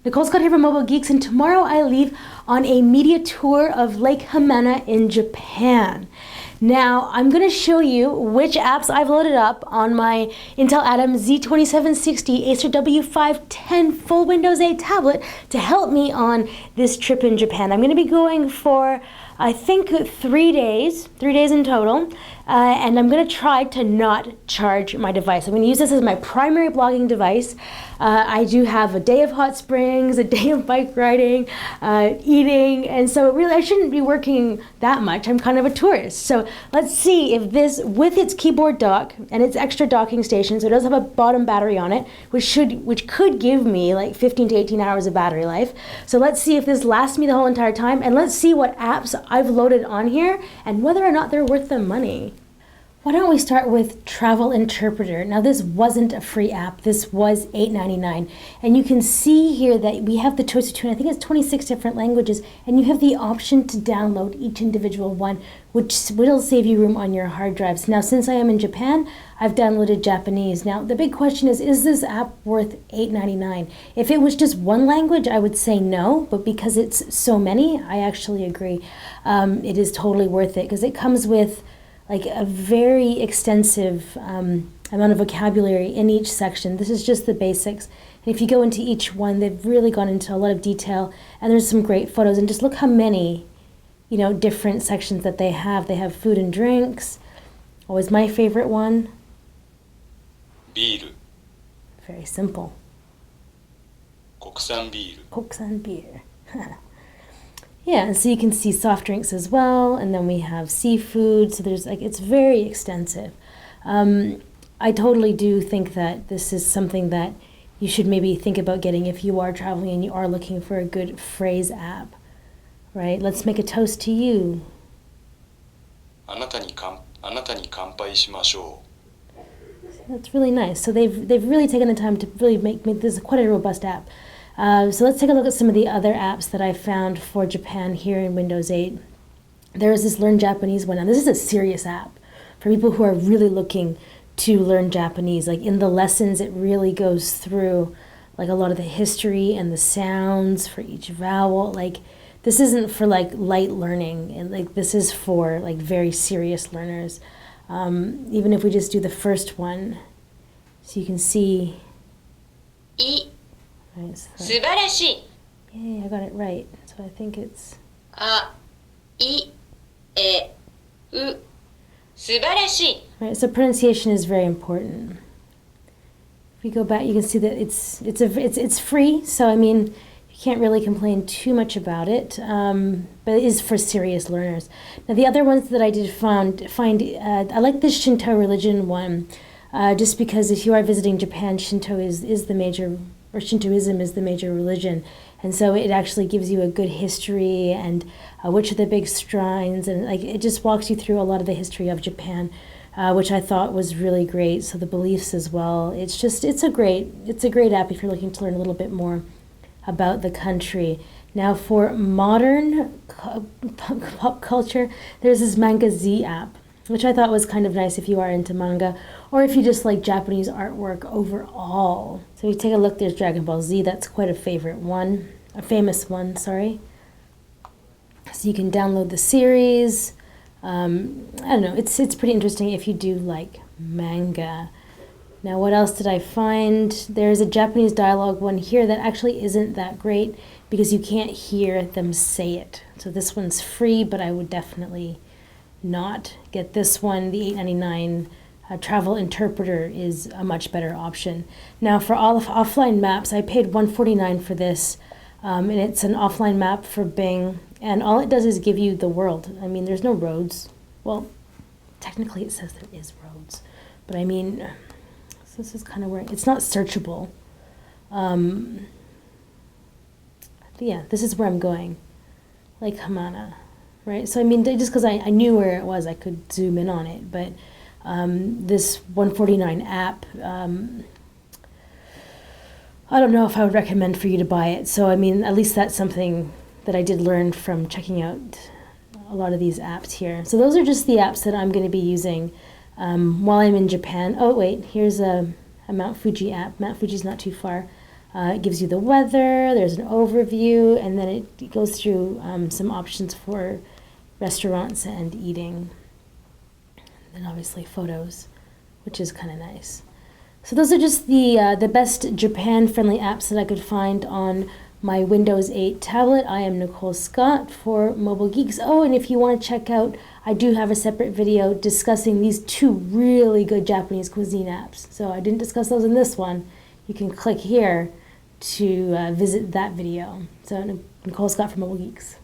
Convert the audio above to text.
Nicole Scott here from Mobile Geeks, and tomorrow I leave on a media tour of Lake Hamana in Japan. Now, I'm going to show you which apps I've loaded up on my Intel Atom Z2760 Acer W510 full Windows 8 tablet to help me on this trip in Japan. I'm going to be going for, I think, 3 days in total, and I'm going to try to not charge my device. I'm going to use this as my primary blogging device. I do have a day of hot springs, a day of bike riding, eating, and so really I shouldn't be working that much. I'm kind of a tourist. So let's see if this, with its keyboard dock and its extra docking station, so it does have a bottom battery on it, which could give me like 15 to 18 hours of battery life. So let's see if this lasts me the whole entire time, and let's see what apps I've loaded on here and whether or not they're worth the money. Why don't we start with Travel Interpreter? Now this wasn't a free app, this was $8.99. And you can see here that we have the choice between, I think it's 26 different languages, and you have the option to download each individual one, which will save you room on your hard drives. Now since I am in Japan, I've downloaded Japanese. Now the big question is this app worth $8.99? If it was just one language, I would say no, but because it's so many, I actually agree. It is totally worth it, because it comes with like a very extensive amount of vocabulary in each section. This is just the basics. And if you go into each one, they've really gone into a lot of detail, and there's some great photos. And just look how many, different sections that they have. They have food and drinks. Always my favorite one. Beer. Very simple. 国産ビール. 国産 beer. Yeah, and so you can see soft drinks as well, and then we have seafood, so there's it's very extensive. I totally do think that this is something that you should maybe think about getting if you are traveling and you are looking for a good phrase app, right? Let's make a toast to you. あなたに乾杯しましょう. That's really nice. So they've really taken the time to really make this quite a robust app. So let's take a look at some of the other apps that I found for Japan here in Windows 8. There is this Learn Japanese one. Now this is a serious app for people who are really looking to learn Japanese. Like in the lessons, it really goes through like a lot of the history and the sounds for each vowel. Like this isn't for like light learning, and like this is for like very serious learners. Even if we just do the first one, so you can see. Right, so yay, I got it right. So I think it's right, so pronunciation is very important. If we go back, you can see that it's free, so I mean you can't really complain too much about it, but it is for serious learners. Now the other ones that I did find I like this Shinto religion one, just because if you are visiting Japan, Shintoism is the major religion, and so it actually gives you a good history and which are the big shrines, and like it just walks you through a lot of the history of Japan, which I thought was really great. So the beliefs as well. It's a great app if you're looking to learn a little bit more about the country. Now for modern pop culture, there's this Manga Z app, which I thought was kind of nice if you are into manga, or if you just like Japanese artwork overall. So if you take a look, there's Dragon Ball Z, that's quite a famous one, sorry. So you can download the series. I don't know, it's pretty interesting if you do like manga. Now what else did I find? There's a Japanese dialogue one here that actually isn't that great because you can't hear them say it. So this one's free, but I would definitely not get this one. The $8.99 Travel Interpreter is a much better option. Now for all of offline maps, I paid $149 for this, and it's an offline map for Bing, and all it does is give you the world. I mean, there's no roads. Well, technically it says there is roads, but I mean, so this is kind of where it's not searchable. Yeah, this is where I'm going, like Hamana. Right, so I mean, just because I knew where it was, I could zoom in on it. But this $149 app, I don't know if I would recommend for you to buy it. So I mean, at least that's something that I did learn from checking out a lot of these apps here. So those are just the apps that I'm going to be using while I'm in Japan. Oh wait, here's a a Mount Fuji app. Mount Fuji's not too far. It gives you the weather, there's an overview, and then it goes through some options for restaurants and eating. And obviously photos, which is kind of nice. So those are just the best Japan-friendly apps that I could find on my Windows 8 tablet. I am Nicole Scott for Mobile Geeks. Oh, and if you want to check out, I do have a separate video discussing these two really good Japanese cuisine apps. So I didn't discuss those in this one. You can click here to visit that video. So Nicole Scott for Mobile Geeks.